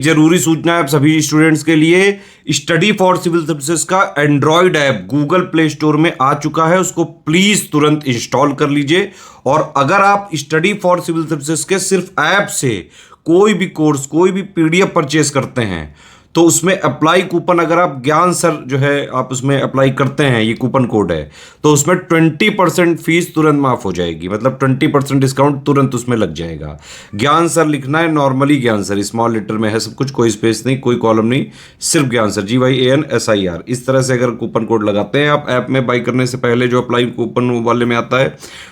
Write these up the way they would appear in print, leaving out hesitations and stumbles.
जरूरी सूचना है आप सभी स्टूडेंट्स के लिए। स्टडी फॉर सिविल सर्विसेज का Android app Google play store में आ चुका है, उसको प्लीज तुरंत इंस्टॉल कर लीजिए। और अगर आप स्टडी फॉर सिविल सर्विसेज के सिर्फ ऐप से कोई भी कोर्स, कोई भी पीडीएफ परचेस करते हैं तो उसमें अप्लाई कूपन, अगर आप ज्ञान सर जो है आप उसमें अप्लाई करते हैं, ये कूपन कोड है, तो उसमें 20% फीस तुरंत माफ हो जाएगी। मतलब 20% डिस्काउंट तुरंत उसमें लग जाएगा। ज्ञान सर लिखना है, नॉर्मली ज्ञान सर, स्मॉल लेटर में है सब कुछ, कोई स्पेस नहीं, कोई कॉलम नहीं, सिर्फ ज्ञान सर, GYANSIR। इस तरह से अगर कूपन कोड लगाते हैं आप ऐप में बाई करने से पहले, जो अप्लाई कूपन वाले में आता है,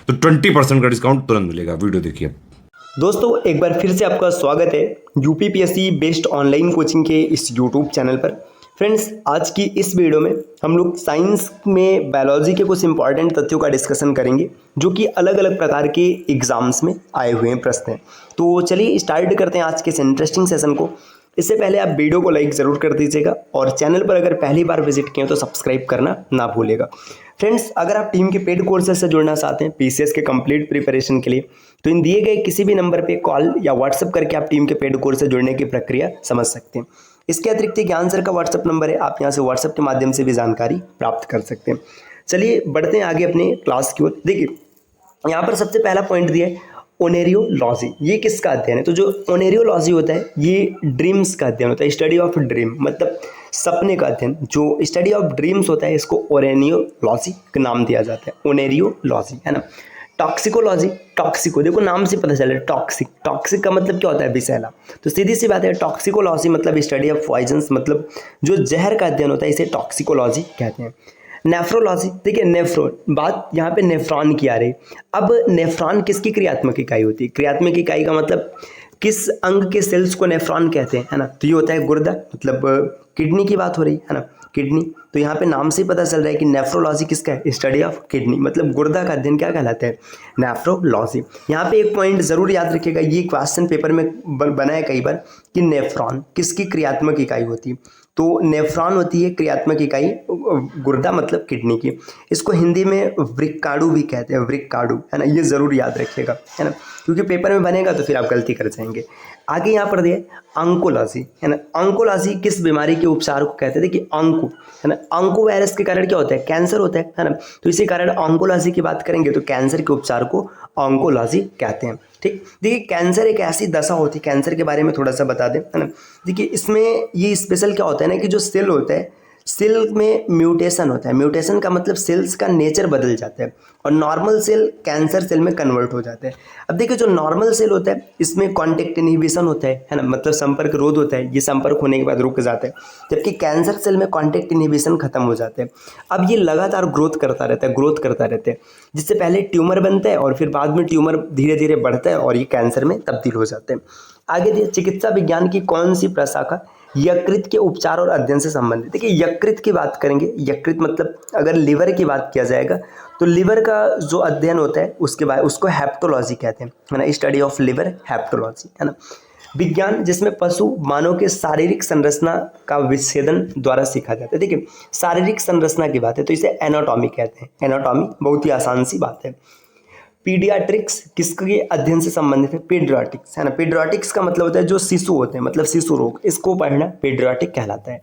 तो 20% का डिस्काउंट तुरंत मिलेगा। वीडियो देखिए। दोस्तों एक बार फिर से आपका स्वागत है यूपीपीएससी बेस्ड ऑनलाइन कोचिंग के इस यूट्यूब चैनल पर। फ्रेंड्स, आज की इस वीडियो में हम लोग साइंस में बायोलॉजी के कुछ इंपॉर्टेंट तथ्यों का डिस्कशन करेंगे जो कि अलग अलग प्रकार के एग्जाम्स में आए हुए हैं प्रश्न हैं। तो चलिए स्टार्ट करते हैं आज के इस इंटरेस्टिंग सेशन को। इससे पहले आप वीडियो को लाइक ज़रूर कर दीजिएगा और चैनल पर अगर पहली बार विजिट किए तो सब्सक्राइब करना ना भूलिएगा। फ्रेंड्स, अगर आप टीम के पेड कोर्सेज से जुड़ना चाहते हैं पीसीएस के कंप्लीट प्रिपरेशन के लिए, तो इन दिए गए किसी भी नंबर पे कॉल या व्हाट्सएप करके आप टीम के पेड कोर्स से जुड़ने की प्रक्रिया समझ सकते हैं। इसके अतिरिक्त ज्ञान सर का व्हाट्सएप नंबर है, आप यहाँ से व्हाट्सएप के माध्यम से भी जानकारी प्राप्त कर सकते हैं। चलिए बढ़ते हैं आगे अपने क्लास की ओर। देखिए यहाँ पर सबसे पहला पॉइंट दिया है ओनेरियोलॉजी। ये किसका अध्ययन है? तो जो ओनेरियोलॉजी होता है ये ड्रीम्स का अध्ययन होता है, स्टडी ऑफ ड्रीम, मतलब सपने का अध्ययन। जो स्टडी ऑफ ड्रीम्स होता है इसको ओनेरियोलॉजी का नाम दिया जाता है, ओनेरियोलॉजी, है ना। टॉक्सिकोलॉजी, टॉक्सिको देखो नाम से पता चला, टॉक्सिक, टॉक्सिक का मतलब क्या होता है? विषैला। तो सीधी सी बात है, टॉक्सिकोलॉजी मतलब स्टडी ऑफ पॉइजन्स, मतलब जो जहर का अध्ययन होता है इसे टॉक्सिकोलॉजी कहते हैं। नेफ्रोलॉजी, देखिए नेफ्रो, बात यहाँ पे नेफ्रॉन की आ रही। अब नेफ्रॉन किसकी क्रियात्मक इकाई होती है? क्रियात्मक इकाई का मतलब किस अंग के सेल्स को नेफ्रॉन कहते हैं, है ना। तो ये होता है गुर्दा, मतलब किडनी की बात हो रही है ना, किडनी। तो यहाँ पे नाम से ही पता चल रहा है कि नेफ्रोलॉजी किसका है? स्टडी ऑफ किडनी, मतलब गुर्दा का अध्ययन क्या कहलाता है? नेफ्रोलॉजी। यहाँ पे एक पॉइंट जरूर याद रखिएगा, ये क्वेश्चन पेपर में बना है कई बार कि नेफ्रॉन किसकी क्रियात्मक इकाई होती है? तो नेफ्रॉन होती है क्रियात्मक इकाई गुर्दा मतलब किडनी की। इसको हिंदी में वृक्काणु भी कहते हैं, वृक्काणु, है ना। ये जरूर याद रखिएगा, है ना, क्योंकि पेपर में बनेगा तो फिर आप गलती कर जाएंगे। आगे यहाँ पर दिया ऑन्कोलॉजी, है ना। ऑन्कोलॉजी किस बीमारी के उपचार को कहते हैं? देखिए ऑन्को, है ना, ऑन्को वायरस के कारण क्या होता है? कैंसर होता है ना। तो इसी कारण ऑन्कोलॉजी की बात करेंगे तो कैंसर के उपचार को ऑन्कोलॉजी कहते हैं। ठीक, देखिए कैंसर एक ऐसी दशा होती है, कैंसर के बारे में थोड़ा सा बता दें, है ना। देखिए इसमें ये स्पेशल क्या होता है ना कि जो सेल होता है, सेल में म्यूटेशन होता है। म्यूटेशन का मतलब सेल्स का नेचर बदल जाता है और नॉर्मल सेल कैंसर सेल में कन्वर्ट हो जाते हैं। अब देखिए जो नॉर्मल सेल होता है इसमें कॉन्टेक्ट इनहिबिशन होता है ना, मतलब संपर्क रोध होता है, ये संपर्क होने के बाद रुक जाता है। जबकि कैंसर सेल में कॉन्टेक्ट इनहिबिशन खत्म हो जाते हैं। अब ये लगातार ग्रोथ करता रहता है, ग्रोथ करता रहता है, जिससे पहले ट्यूमर बनता है और फिर बाद में ट्यूमर धीरे धीरे बढ़ता है और ये कैंसर में तब्दील हो जाते हैं। आगे दिए चिकित्सा विज्ञान की कौन सी प्रशाखा यकृत के उपचार और अध्ययन से संबंधित? देखिए यकृत की बात करेंगे, यकृत मतलब अगर लिवर की बात किया जाएगा तो लिवर का जो अध्ययन होता है उसके बाद उसको हेप्टोलॉजी कहते हैं, है ना, स्टडी ऑफ लिवर, हेप्टोलॉजी, है ना। विज्ञान जिसमें पशु मानव के शारीरिक संरचना का विच्छेदन द्वारा सीखा जाता है। देखिए शारीरिक संरचना की बात है तो इसे एनाटॉमी कहते हैं। एनाटॉमी बहुत ही आसान सी बात है। पीडियाट्रिक्स किसके अध्ययन से संबंधित है? पीडियाट्रिक्स, है ना। पीडियाट्रिक्स का मतलब होता है जो शिशु होते हैं, मतलब शिशु रोग, इसको पढ़ना पीडियाट्रिक कहलाता है।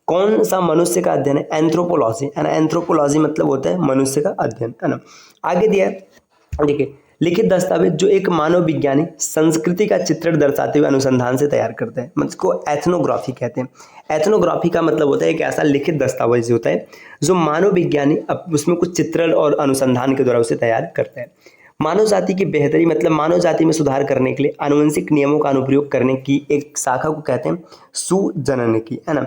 कौन सा मनुष्य का अध्ययन है? एंथ्रोपोलॉजी, है ना। एंथ्रोपोलॉजी मतलब होता है मनुष्य का अध्ययन, है ना। आगे दिया है, देखिए लिखित दस्तावेज जो एक मानव विज्ञानी संस्कृति का चित्रण दर्शाते हुए अनुसंधान से तैयार करते हैं, मतलब इसको एथनोग्राफी कहते हैं। एथनोग्राफी का मतलब होता है एक ऐसा लिखित दस्तावेज होता है जो मानव विज्ञानी उसमें कुछ चित्रण और अनुसंधान के द्वारा उसे तैयार करते हैं। मानव जाति की बेहतरी मतलब मानव जाति में सुधार करने के लिए आनुवंशिक नियमों का अनुप्रयोग करने की एक शाखा को कहते हैं सुजननिकी, है ना,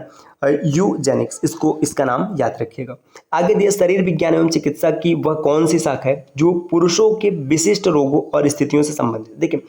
यूजेनिक्स, इसको इसका नाम याद रखिएगा। आगे दिया शरीर विज्ञान एवं चिकित्सा की वह कौन सी शाखा है जो पुरुषों के विशिष्ट रोगों और स्थितियों से संबंधित? देखिए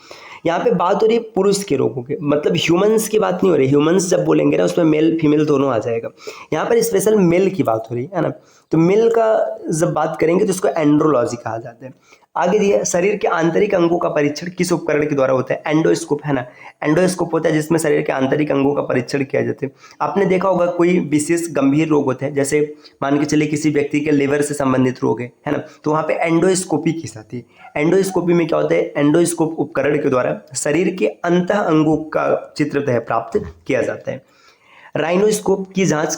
यहाँ पे बात हो रही है पुरुष के रोगों के, मतलब ह्यूमंस की बात नहीं हो रही। ह्यूमंस जब बोलेंगे ना उसमें मेल फीमेल दोनों आ जाएगा। यहाँ पर स्पेशल मेल की बात हो रही है ना। तो मेल का जब बात करेंगे तो इसको एंड्रोलॉजी कहा जाता है। आगे दिया शरीर के आंतरिक अंगों का परीक्षण किस उपकरण के द्वारा होता है? एंडोस्कोप, है ना। एंडोस्कोप होता है जिसमें शरीर के आंतरिक अंगों का परीक्षण किया जाता है। आपने देखा होगा कोई विशेष गंभीर रोग होते हैं, जैसे मान के चलिए किसी व्यक्ति के लिवर से संबंधित रोग है ना, तो वहाँ पे एंडोस्कोपी की जाती है। एंडोस्कोपी में क्या होता है? एंडोस्कोप उपकरण के द्वारा शरीर के अंतः अंगों का चित्र प्राप्त किया जाता है। राइनोस्कोप की जांच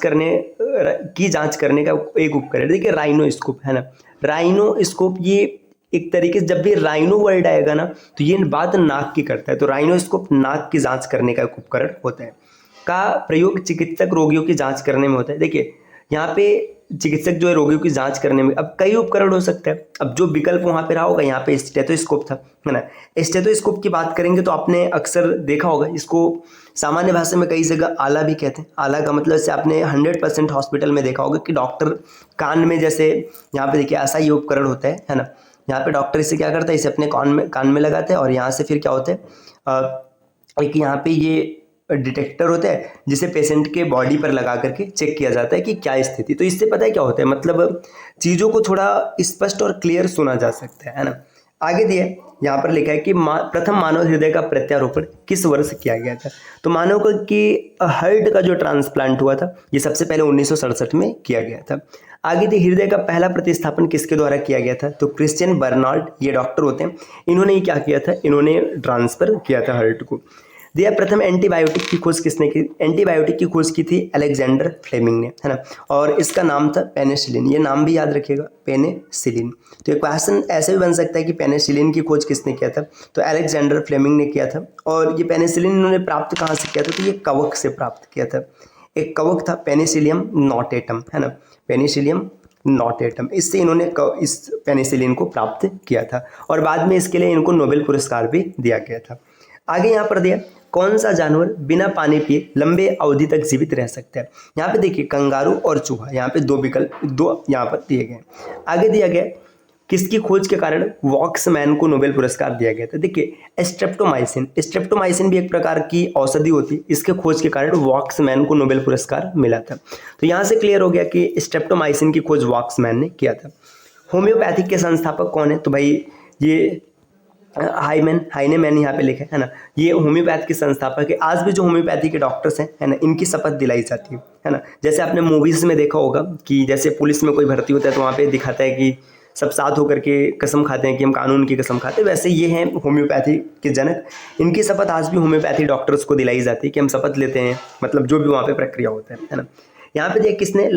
करने का एक उपकरण, देखिए राइनोस्कोप है ना, राइनोस्कोप ये एक तरीके से जब भी राइनो वर्ड आएगा ना तो ये बात नाक की करता है, तो राइनोस्कोप नाक की जांच करने का एक उपकरण होता है। का प्रयोग चिकित्सक रोगियों की जांच करने में होता है। देखिए यहाँ पे चिकित्सक जो है रोगियों की जांच करने में, अब कई उपकरण हो सकते हैं, अब जो विकल्प वहाँ पे रहा होगा, यहाँ पे स्टेथोस्कोप था, है ना। स्टेथोस्कोप की बात करेंगे तो आपने अक्सर देखा होगा, इसको सामान्य भाषा में कई जगह आला भी कहते हैं। आला का मतलब से आपने 100% हॉस्पिटल में देखा होगा कि डॉक्टर कान में, जैसे यहाँ पे देखिए ऐसा ही उपकरण होता है ना, यहाँ पे डॉक्टर इसे क्या करता है, इसे अपने कान में लगाते हैं और यहाँ से फिर क्या होता है, एक यहाँ पे ये डिटेक्टर होता है जिसे पेशेंट के बॉडी पर लगा करके चेक किया जाता है कि क्या स्थिति। तो इससे पता है क्या होता है, मतलब चीज़ों को थोड़ा स्पष्ट और क्लियर सुना जा सकता है ना। आगे दिया यहाँ पर लिखा है कि प्रथम मानव हृदय का प्रत्यारोपण किस वर्ष किया गया था। तो मानव की हार्ट का जो ट्रांसप्लांट हुआ था ये सबसे पहले 1967 में किया गया था। आगे दिए हृदय का पहला प्रतिस्थापन किसके द्वारा किया गया था। तो क्रिश्चियन बर्नार्ड, ये डॉक्टर होते हैं, इन्होंने क्या किया था, इन्होंने ट्रांसफर किया था हार्ट को। दिया प्रथम एंटीबायोटिक की खोज किसने की। एंटीबायोटिक की खोज की थी अलेक्जेंडर फ्लेमिंग ने, है ना, और इसका नाम था पेनिसिलिन। ये नाम भी याद रखिएगा, पेनिसिलिन। तो ये क्वेश्चन ऐसे भी बन सकता है कि पेनिसिलिन की खोज किसने किया था, तो अलेक्जेंडर फ्लेमिंग ने किया था। और ये पेनिसिलिन इन्होंने प्राप्त कहाँ से किया था, तो ये कवक से प्राप्त किया था। एक कवक था पेनिसिलियम नोटेटम, है ना, पेनिसिलियम नोटेटम, इससे इन्होंने इस पेनिसिलिन को प्राप्त किया था और बाद में इसके लिए इनको नोबेल पुरस्कार भी दिया गया था। आगे यहाँ पर दिया कौन सा जानवर बिना पानी पिए लंबे अवधि तक जीवित रह सकता है। यहाँ पे देखिए कंगारू और चूहा, यहाँ पे दो विकल्प यहाँ पर दिए गए। आगे दिया गया किसकी खोज के कारण वॉक्समैन को नोबेल पुरस्कार दिया गया था। देखिए स्ट्रेप्टोमाइसिन भी एक प्रकार की औषधि होती है, इसके खोज के कारण वॉक्समैन को नोबेल पुरस्कार मिला था। तो यहाँ से क्लियर हो गया कि स्ट्रेप्टोमाइसिन की खोज वॉक्समैन ने किया था। होम्योपैथिक के संस्थापक कौन है, तो भाई ये हाइनेमैन यहाँ पे लिखा है ना, ये होम्योपैथ के संस्थापक है। आज भी जो होम्योपैथी के डॉक्टर्स हैं, है ना, इनकी शपथ दिलाई जाती है ना। जैसे आपने मूवीज में देखा होगा कि जैसे पुलिस में कोई भर्ती होता है तो वहाँ पे दिखाता है कि सब साथ होकर के कसम खाते हैं कि हम कानून की कसम खाते हैं, वैसे ये हैं होम्योपैथी के जनक। इनकी शपथ आज भी होम्योपैथी डॉक्टर्स को दिलाई जाती है कि हम शपथ लेते हैं, मतलब जो भी वहाँ पे प्रक्रिया होता है ना। यहाँ पे देख किसने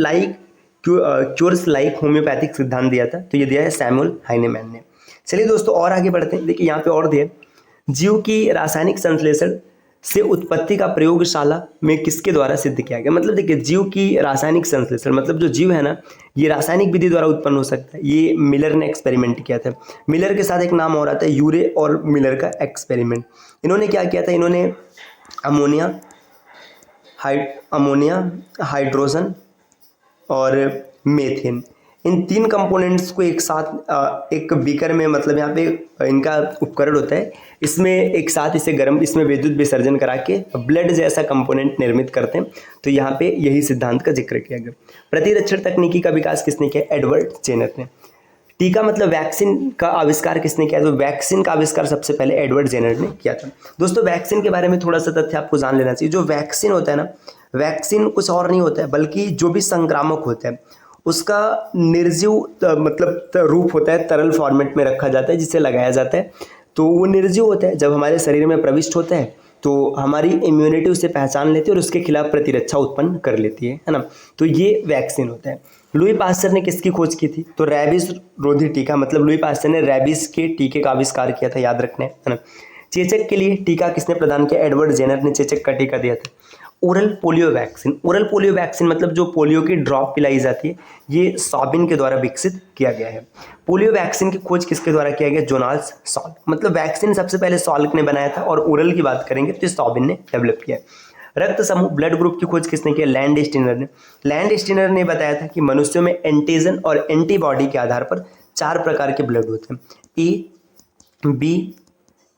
क्योर्स लाइक होम्योपैथिक सिद्धांत दिया था, तो ये दिया है सैमुअल हाइनेमैन ने। चलिए दोस्तों और आगे बढ़ते हैं। देखिए यहाँ पे और दिया जीव की रासायनिक संश्लेषण से उत्पत्ति का प्रयोगशाला में किसके द्वारा सिद्ध किया गया। मतलब देखिए जीव की रासायनिक संश्लेषण, मतलब जो जीव है ना ये रासायनिक विधि द्वारा उत्पन्न हो सकता है। ये मिलर ने एक्सपेरिमेंट किया था। मिलर के साथ एक नाम और आता है यूरे और मिलर का एक्सपेरिमेंट। इन्होंने क्या किया था, इन्होंने अमोनिया हाइड्रोजन और मेथेन, इन तीन कंपोनेंट्स को एक साथ एक बीकर में, मतलब यहाँ पे इनका उपकरण होता है, इसमें एक साथ इसे गर्म, इसमें विद्युत विसर्जन करा के ब्लड जैसा कंपोनेंट निर्मित करते हैं। तो यहाँ पे यही सिद्धांत का जिक्र किया गया। प्रतिरक्षण तकनीकी का विकास किसने किया, एडवर्ड जेनर ने। टीका मतलब वैक्सीन का आविष्कार किसने किया, तो वैक्सीन का आविष्कार सबसे पहले एडवर्ड जेनर ने किया था। दोस्तों वैक्सीन के बारे में थोड़ा सा तथ्य आपको जान लेना चाहिए। जो वैक्सीन होता है ना, वैक्सीन कुछ और नहीं होता है, बल्कि जो भी संक्रामक होता है उसका निर्जीव मतलब रूप होता है, तरल फॉर्मेट में रखा जाता है जिसे लगाया जाता है। तो वो निर्जीव होता है, जब हमारे शरीर में प्रविष्ट होता है तो हमारी इम्यूनिटी उसे पहचान लेती है और उसके खिलाफ प्रतिरक्षा उत्पन्न कर लेती है ना। तो ये वैक्सीन होता है। लुई पास्चर ने किसकी खोज की थी, तो रैबिस रोधी टीका, मतलब लुई पास्चर ने रैबिस के टीके का आविष्कार किया था, याद रखना है ना। चेचक के लिए टीका किसने प्रदान किया, एडवर्ड जेनर ने चेचक का टीका दिया था। ओरल पोलियो वैक्सीन मतलब जो पोलियो की ड्रॉप पिलाई जाती है, ये सॉबिन के द्वारा विकसित किया गया है। पोलियो वैक्सीन की खोज किसके द्वारा किया गया, जोनास सॉल्क, मतलब वैक्सीन सबसे पहले सॉल्क ने बनाया था और ओरल की बात करेंगे तो सॉबिन ने डेवलप किया है। रक्त समूह ब्लड ग्रुप की खोज किसने की, लैंड स्टीनर ने। लैंड स्टीनर ने बताया था कि मनुष्यों में एंटीजन और एंटीबॉडी के आधार पर 4 प्रकार के ब्लड होते हैं, ए बी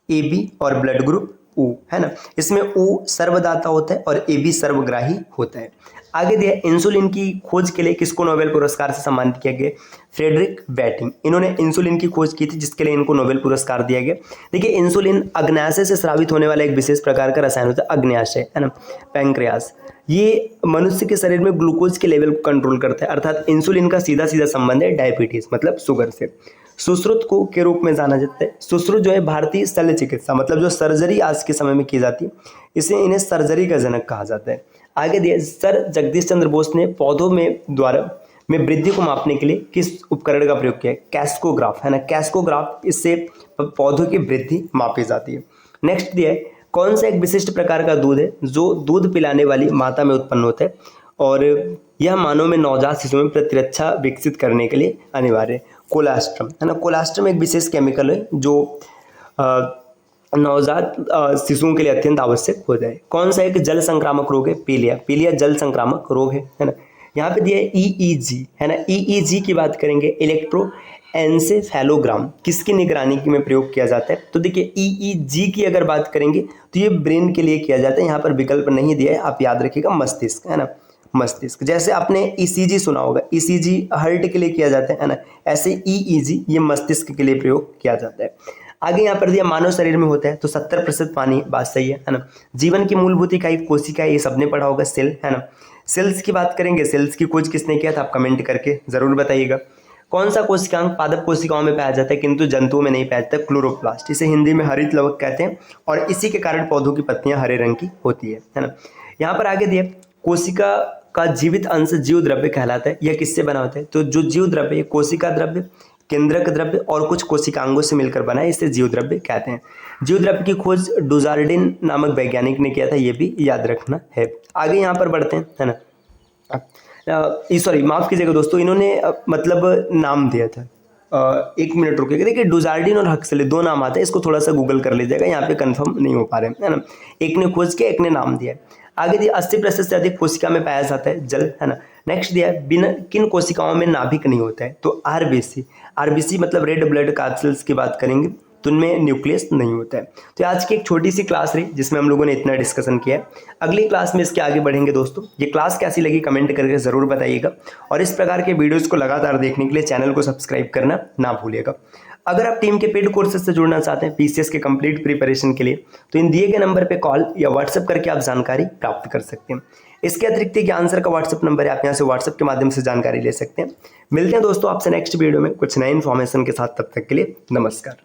ए बी और ब्लड ग्रुप ओ, है ना। इसमें ओ सर्वदाता होता है और ए बी सर्वग्राही होता है। आगे दिया इंसुलिन की खोज के लिए किसको नोबेल पुरस्कार से सम्मानित किया गया, फ्रेडरिक बैटिंग। इन्होंने इंसुलिन की खोज की थी जिसके लिए इनको नोबेल पुरस्कार दिया गया। देखिए इंसुलिन अग्न्याशय से स्रावित होने वाला एक विशेष प्रकार का रसायन होता है, अग्न्याशय, है ना, पैंक्रियास। ये मनुष्य के शरीर में ग्लूकोज के लेवल को कंट्रोल करता है, अर्थात इंसुलिन का सीधा सीधा संबंध है डायबिटीज मतलब शुगर से। सुश्रुत को के रूप में जाना जाता है। सुश्रुत जो है भारतीय शल्य चिकित्सा, मतलब जो सर्जरी आज के समय में की जाती है, इसे इन्हें सर्जरी का जनक कहा जाता है। आगे दिया, सर जगदीश चंद्र बोस ने पौधों में वृद्धि को मापने के लिए किस उपकरण का प्रयोग किया है? कैस्कोग्राफ, है ना, कैस्कोग्राफ, इससे पौधों की वृद्धि मापी जाती है। नेक्स्ट दिया है, कौन सा एक विशिष्ट प्रकार का दूध है जो दूध पिलाने वाली माता में उत्पन्न होता है और यह मानव में नवजात शिशु में प्रतिरक्षा विकसित करने के लिए अनिवार्य है? कोलास्ट्रम, है ना, कोलास्ट्रम एक विशेष केमिकल है जो नवजात शिशुओं के लिए अत्यंत आवश्यक हो जाए। कौन सा एक जल संक्रामक रोग है? पीलिया, पीलिया जल संक्रामक रोग है ना। यहाँ पे दिया है ईईजी, है ना, ईईजी की बात करेंगे, इलेक्ट्रोएन्सेफेलोग्राम, किसकी निगरानी में प्रयोग किया जाता है? तो देखिए ईईजी की अगर बात करेंगे तो ये ब्रेन के लिए किया जाता है, यहाँ पर विकल्प नहीं दिया है, आप याद रखिएगा, मस्तिष्क, है ना, मस्तिष्क। जैसे आपने ईसीजी सुना होगा, ईसीजी हार्ट के लिए किया जाता है ना, ऐसे ईईजी ये मस्तिष्क के लिए प्रयोग किया जाता है। आगे यहाँ पर दिया मानव शरीर में होता है तो 70% पानी, बात सही है ना। जीवन की मूलभूत इकाई कोशिका, ये सबने पढ़ा होगा, सेल, है ना। सेल्स की बात करेंगे, सेल्स की खोज किसने किया था? आप कमेंट करके जरूर बताइएगा। कौन सा कोशिकांग पादप कोशिकाओं में पाया जाता है किंतु जंतुओं में नहीं पाया जाता? क्लोरोप्लास्ट, इसे हिंदी में हरित लवक कहते हैं और इसी के कारण पौधों की पत्तियां हरे रंग की होती है ना। यहाँ पर आगे दिए, कोशिका का जीवित अंश जीव द्रव्य कहलाता है, यह किससे बना होता है? तो जो जीव द्रव्य, कोशिका द्रव्य, केंद्रक द्रव्य और कुछ कोशिकांगों से मिलकर बना है, इसे जीव द्रव्य कहते हैं। जीव द्रव्य की खोज डुजार्डिन नामक वैज्ञानिक ने किया था, ये भी याद रखना है। आगे यहाँ पर बढ़ते हैं, है ना। सॉरी, माफ कीजिएगा दोस्तों, इन्होंने मतलब नाम दिया था, 1 मिनट रुकिएगा। देखिए डुजार्डिन और हक्सले दो नाम आते हैं, इसको थोड़ा सा गूगल कर लीजिएगा, यहाँ पे कंफर्म नहीं हो पा रहे हैं, है ना। एक ने खोज किया, एक ने नाम दिया। आगे दिया 80% से अधिक कोशिका में पाया जाता है जल, है ना। नेक्स्ट दिया बिना किन कोशिकाओं में नाभिक नहीं होता है? तो आरबीसी, आरबीसी मतलब रेड ब्लड कैप्सूल्स की बात करेंगे तो उनमें न्यूक्लियस नहीं होता है। तो आज की एक छोटी सी क्लास रही जिसमें हम लोगों ने इतना डिस्कशन किया है। अगली क्लास में इसके आगे बढ़ेंगे दोस्तों। ये क्लास कैसी लगी कमेंट करके ज़रूर बताइएगा और इस प्रकार के वीडियोज़ को लगातार देखने के लिए चैनल को सब्सक्राइब करना ना भूलिएगा। अगर आप टीम के पेड कोर्सेज से जुड़ना चाहते हैं पीसीएस के कंप्लीट प्रिपरेशन के लिए तो इन दिए गए नंबर पे कॉल या व्हाट्सएप करके आप जानकारी प्राप्त कर सकते हैं। इसके अतिरिक्त एक आंसर का व्हाट्सएप नंबर है, आप यहाँ से व्हाट्सएप के माध्यम से जानकारी ले सकते हैं। मिलते हैं दोस्तों आपसे नेक्स्ट वीडियो में कुछ नए इन्फॉर्मेशन के साथ, तब तक के लिए नमस्कार।